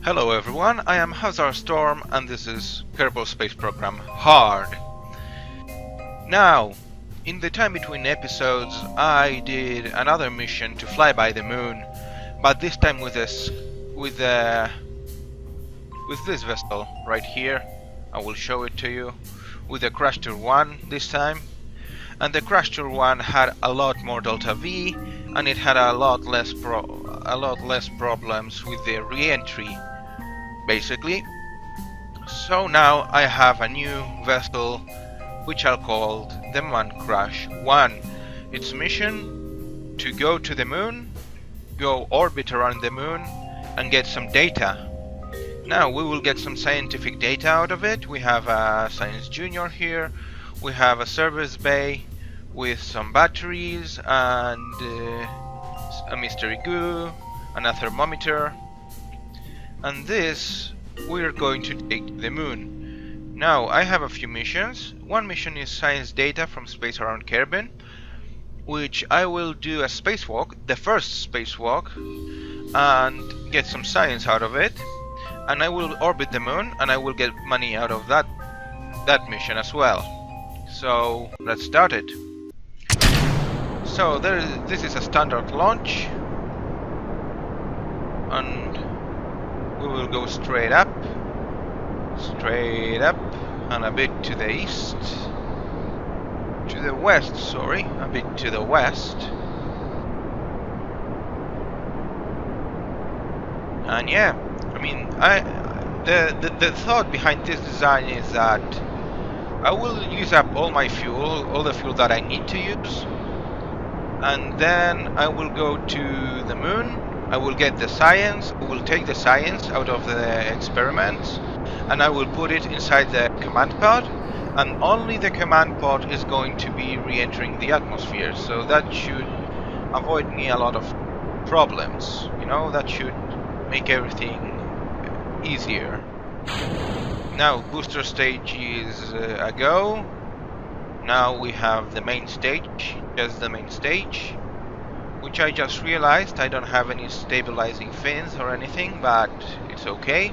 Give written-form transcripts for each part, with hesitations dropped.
Hello everyone, I am Hazar Storm and this is Kerbal Space Program Hard. Now, in the time between episodes I did another mission to fly by the moon, but this time with this vessel right here. I will show it to you with the Crashter 1 this time. And the Crashter 1 had a lot more Delta V and it had a lot less problems with the re-entry basically. So now I have a new vessel which I'll call the Muncrash 1. Its mission to go to the moon, go orbit around the moon and get some data. Now we will get some scientific data out of it. We have a Science Junior here, we have a service bay with some batteries and a mystery goo and a thermometer, and this we're going to take to the moon. Now I have a few missions. One mission is science data from space around Kerbin, which I will do a spacewalk, the first spacewalk, and get some science out of it. And I will orbit the moon and I will get money out of that mission as well. So let's start it. So this is a standard launch, and we will go straight up, and a bit to the east, to the west, sorry, a bit to the west. And yeah, I mean, the thought behind this design is that I will use up all my fuel, all the fuel that I need to use, and then I will go to the moon. I will get the science, I will take the science out of the experiments, and I will put it inside the command pod, and only the command pod is going to be re-entering the atmosphere, so that should avoid me a lot of problems, you know, that should make everything easier. Now booster stage is a go. Now we have the main stage, just the main stage, which I just realized I don't have any stabilizing fins or anything, but it's okay.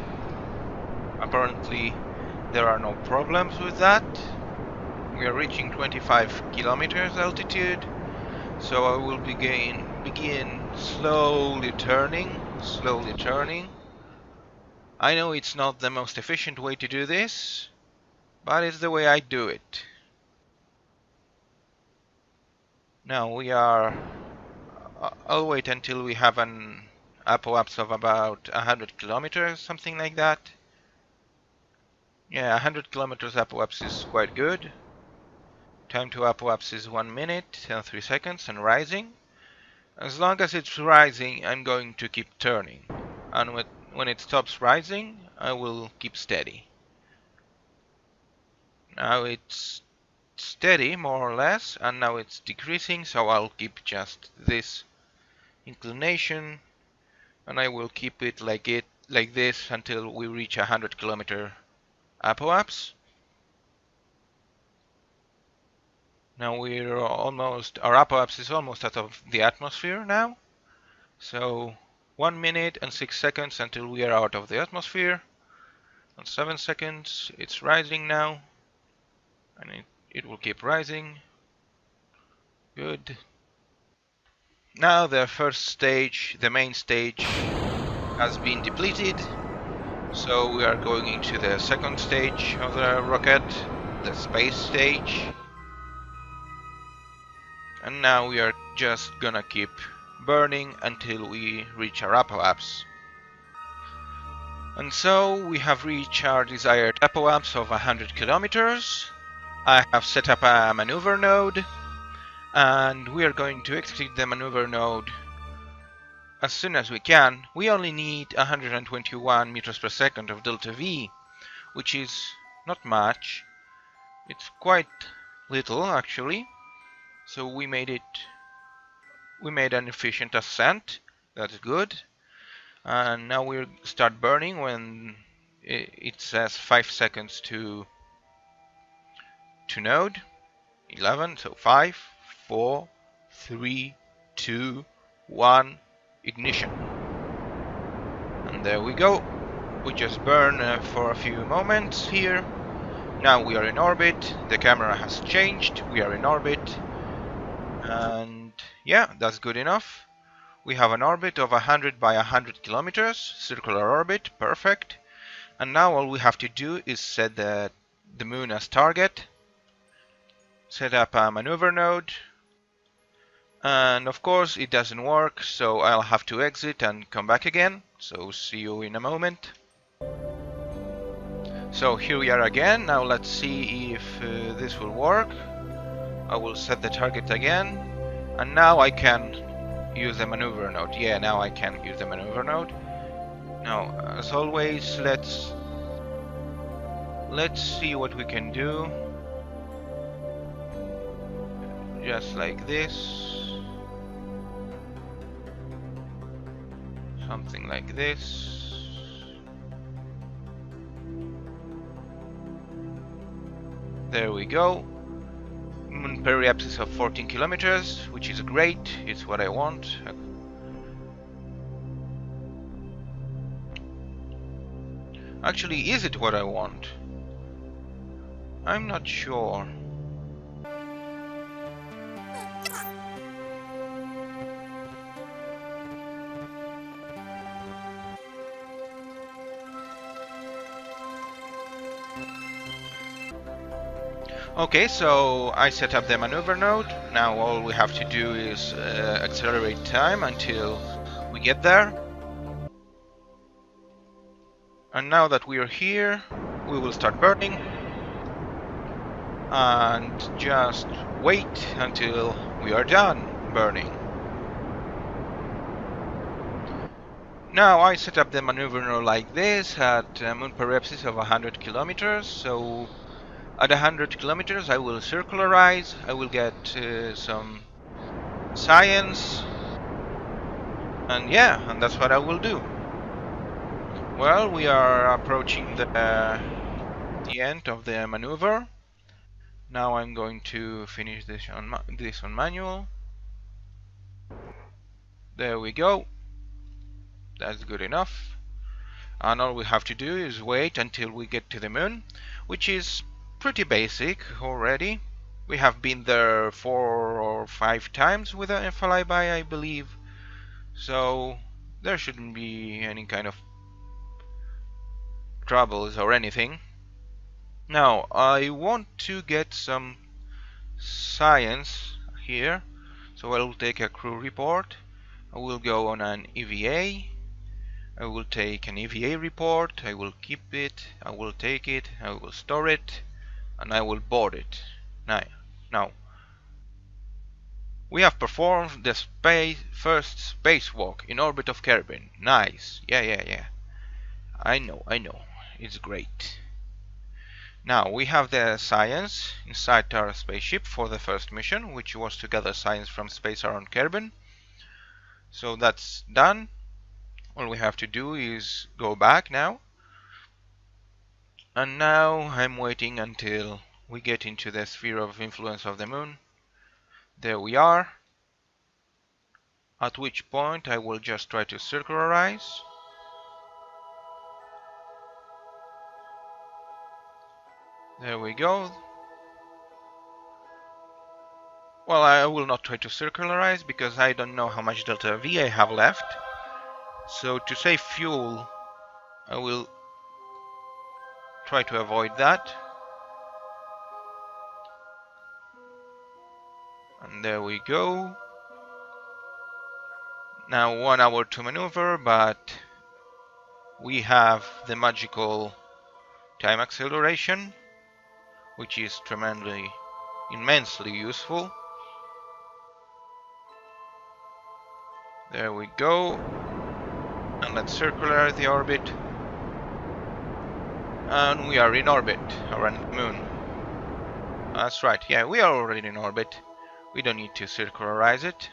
Apparently there are no problems with that. We are reaching 25 kilometers altitude, so I will begin slowly turning. I know it's not the most efficient way to do this, but it's the way I do it. Now I'll wait until we have an apoapse of about 100 kilometers, something like that. Yeah, 100 kilometers apoapse is quite good. Time to apoapse is 1 minute and 3 seconds and rising. As long as it's rising, I'm going to keep turning. And when it stops rising, I will keep steady. Now it's steady, more or less, and now it's decreasing, so I'll keep just this inclination, and I will keep it like this until we reach 100 kilometer apoapse. Now our apoapse is almost out of the atmosphere now, so 1 minute and 6 seconds until we are out of the atmosphere, and 7 seconds. It's rising now, and it will keep rising. Good. Now the first stage, the main stage, has been depleted, so we are going into the second stage of the rocket, the space stage. And now we are just gonna keep burning until we reach our apoapse. And so we have reached our desired apoapse of 100 kilometers. I have set up a maneuver node, and we are going to execute the maneuver node as soon as we can. We only need 121 meters per second of delta V, which is not much. It's quite little actually. So we made an efficient ascent. That's good. And now we'll start burning when it says 5 seconds to node 11. So 5, 4, 3, 2, 1, ignition. And there we go. We just burn for a few moments here. Now we are in orbit. The camera has changed. We are in orbit. And yeah, that's good enough. We have an orbit of 100 by 100 kilometers, circular orbit, perfect. And now all we have to do is set the moon as target, set up a maneuver node, and of course it doesn't work, so I'll have to exit and come back again. So see you in a moment. So here we are again. Now let's see if this will work. I will set the target again, and now I can use the maneuver node. Yeah, now I can use the maneuver node. Now, as always, let's see what we can do. Just like this. Something like this. There we go. Moon periapsis of 14 kilometers, which is great. It's what I want. Actually, is it what I want? I'm not sure. Okay, so I set up the maneuver node. Now all we have to do is accelerate time until we get there. And now that we are here, we will start burning. And just wait until we are done burning. Now I set up the maneuver node like this at a moon periapsis of 100 kilometers. So at 100 kilometers I will circularize, I will get some science, and yeah, and that's what I will do. Well, we are approaching the end of the maneuver. Now I'm going to finish this on manual. There we go. That's good enough. And all we have to do is wait until we get to the moon, which is pretty basic already. We have been there 4 or 5 times with a flyby, I believe. So there shouldn't be any kind of troubles or anything. Now I want to get some science here, so I will take a crew report. I will go on an EVA. I will take an EVA report. I will keep it. I will take it. I will store it, and I will board it. Now we have performed the first spacewalk in orbit of Kerbin. Nice. Yeah. I know. It's great. Now we have the science inside our spaceship for the first mission, which was to gather science from space around Kerbin. So that's done. All we have to do is go back now. And now I'm waiting until we get into the sphere of influence of the moon. There we are. At which point I will just try to circularize. There we go. Well, I will not try to circularize because I don't know how much delta V I have left. So to save fuel, I will try to avoid that. And there we go. Now 1 hour to maneuver, but we have the magical time acceleration, which is immensely useful. There we go. And let's circularize the orbit. And we are in orbit around the moon. That's right, yeah, we are already in orbit. We don't need to circularize it.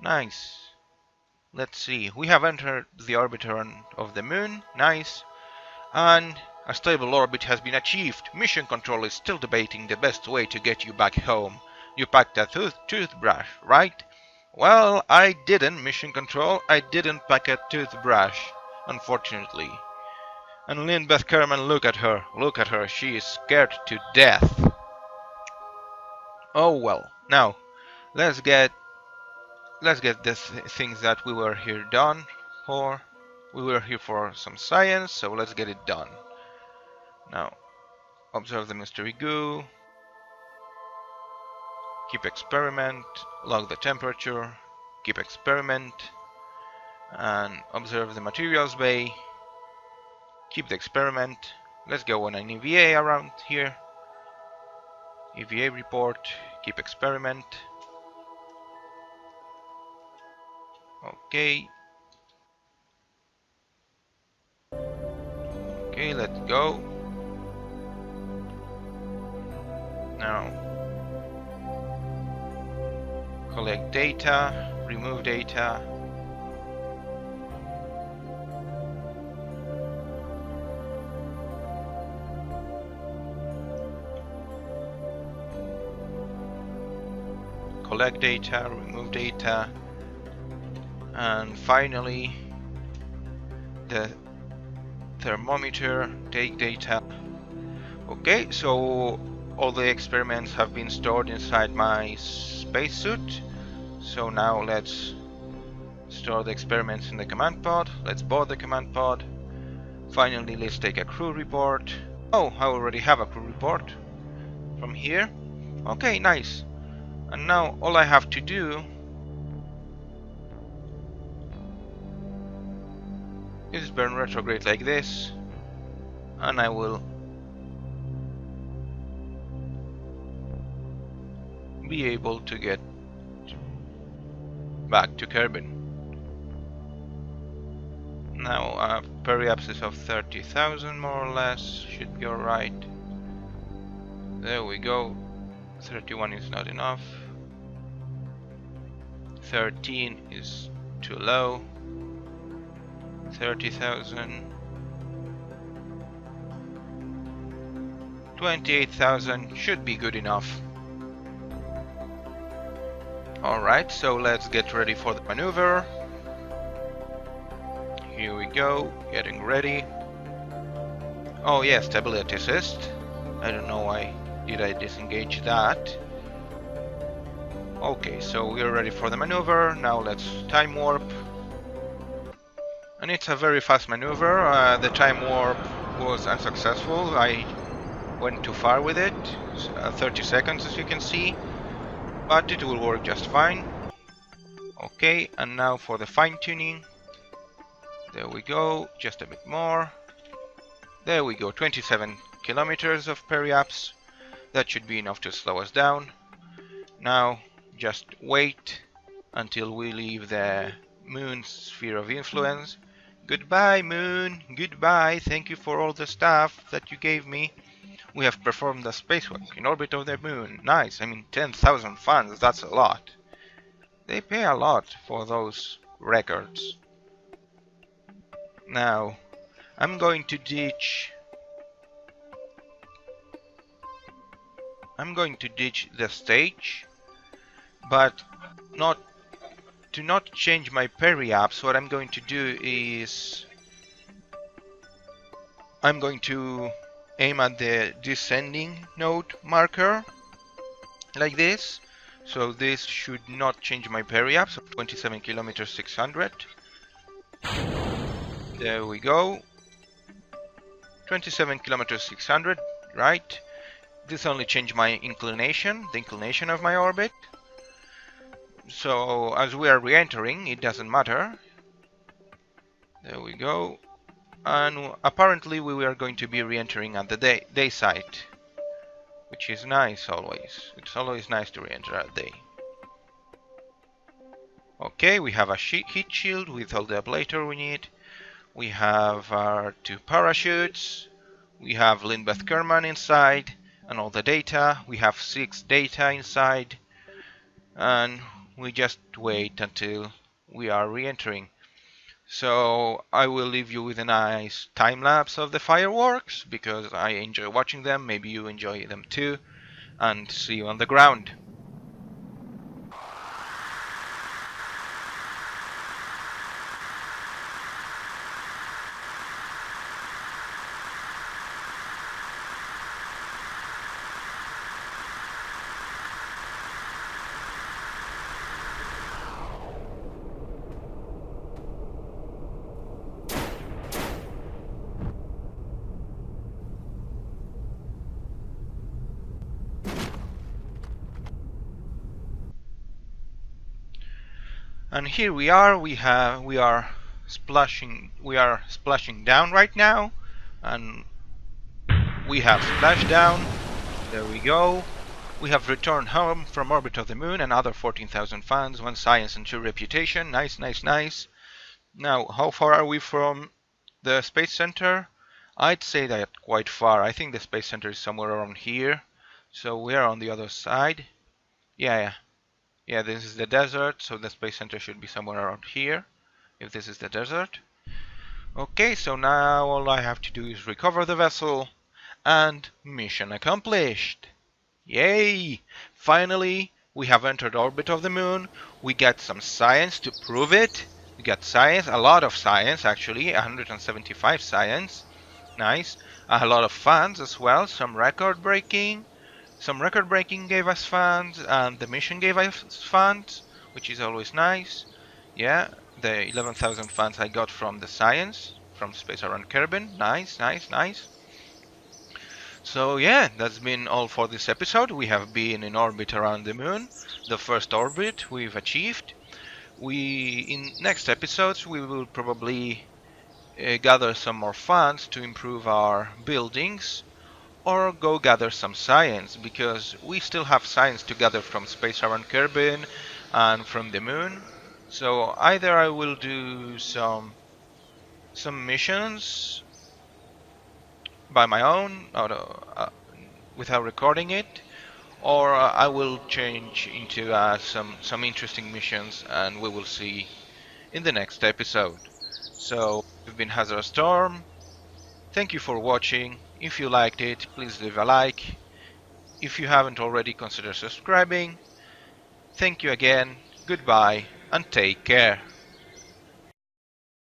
Nice. Let's see, we have entered the orbit of the moon. Nice. And a stable orbit has been achieved. Mission Control is still debating the best way to get you back home. You packed a toothbrush, right? Well, I didn't, Mission Control. I didn't pack a toothbrush, unfortunately. And Lindbeth Kerman, look at her. Look at her. She is scared to death. Oh well. Now, let's get the things that we were here done for. We were here for some science, so let's get it done. Now, observe the mystery goo. Keep experiment. Log the temperature. Keep experiment. And observe the materials bay. Keep the experiment. Let's go on an EVA around here. EVA report. Keep experiment. Okay. Okay, let's go. Now, collect data, remove data. Collect data, remove data. And finally, the thermometer, take data. Okay, so all the experiments have been stored inside my spacesuit. So now let's store the experiments in the command pod. Let's board the command pod. Finally, let's take a crew report. Oh, I already have a crew report from here. Okay, nice. And now all I have to do is burn retrograde like this, and I will be able to get back to Kerbin. Now periapsis of 30,000 more or less should be alright. There we go. 31 is not enough. 13 is too low. 30,000. 28,000 should be good enough. Alright, so let's get ready for the maneuver. Here we go, getting ready. Oh yeah, stability assist. I don't know why did I disengage that. Okay, so we're ready for the maneuver. Now let's time warp. And it's a very fast maneuver. The time warp was unsuccessful. I went too far with it. 30 seconds as you can see. But it will work just fine. Okay, and now for the fine tuning. There we go, just a bit more. There we go, 27 kilometers of periaps. That should be enough to slow us down. Now, just wait until we leave the moon's sphere of influence. Goodbye, moon. Goodbye. Thank you for all the stuff that you gave me. We have performed a spacewalk in orbit of the moon. Nice. I mean, 10,000 fans. That's a lot. They pay a lot for those records. Now, I'm going to ditch the stage, but to not change my periapse. What I'm going to do is I'm going to aim at the descending node marker like this. So this should not change my periapse of 27 kilometers 600. There we go. 27 kilometers 600, right? This only changed my inclination, the inclination of my orbit. So as we are re-entering, it doesn't matter. There we go. And apparently we are going to be re-entering at the day site, which is nice always. It's always nice to re-enter at day. Okay, we have a heat shield with all the ablator we need. We have our 2 parachutes. We have Lindbeth Kerman inside and all the data. We have 6 data inside. And we just wait until we are re-entering. So I will leave you with a nice time lapse of the fireworks because I enjoy watching them. Maybe you enjoy them too. And see you on the ground. And here we are. We are splashing down right now, and we have splashed down. There we go. We have returned home from orbit of the moon. Another 14,000 fans, 1 science and 2 reputation. Nice, nice, nice. Now, how far are we from the space center? I'd say that quite far. I think the space center is somewhere around here. So we are on the other side. Yeah, yeah, this is the desert, so the space center should be somewhere around here, if this is the desert. Okay, so now all I have to do is recover the vessel, and mission accomplished. Yay! Finally, we have entered orbit of the moon. We get some science to prove it. We got science, a lot of science actually, 175 science. Nice. A lot of fans as well, some record breaking. Some record breaking gave us funds, and the mission gave us funds, which is always nice. Yeah, the 11,000 funds I got from the science, from Space Around Kerbin. Nice, nice, nice. So yeah, that's been all for this episode. We have been in orbit around the moon, the first orbit we've achieved. In next episodes we will probably gather some more funds to improve our buildings, or go gather some science, because we still have science to gather from Space Around Kerbin and from the moon. So either I will do some missions by my own, without recording it, or I will change into some interesting missions, and we will see in the next episode. So we've been Hazard Storm. Thank you for watching. If you liked it, please leave a like. If you haven't already, consider subscribing. Thank you again, goodbye, and take care.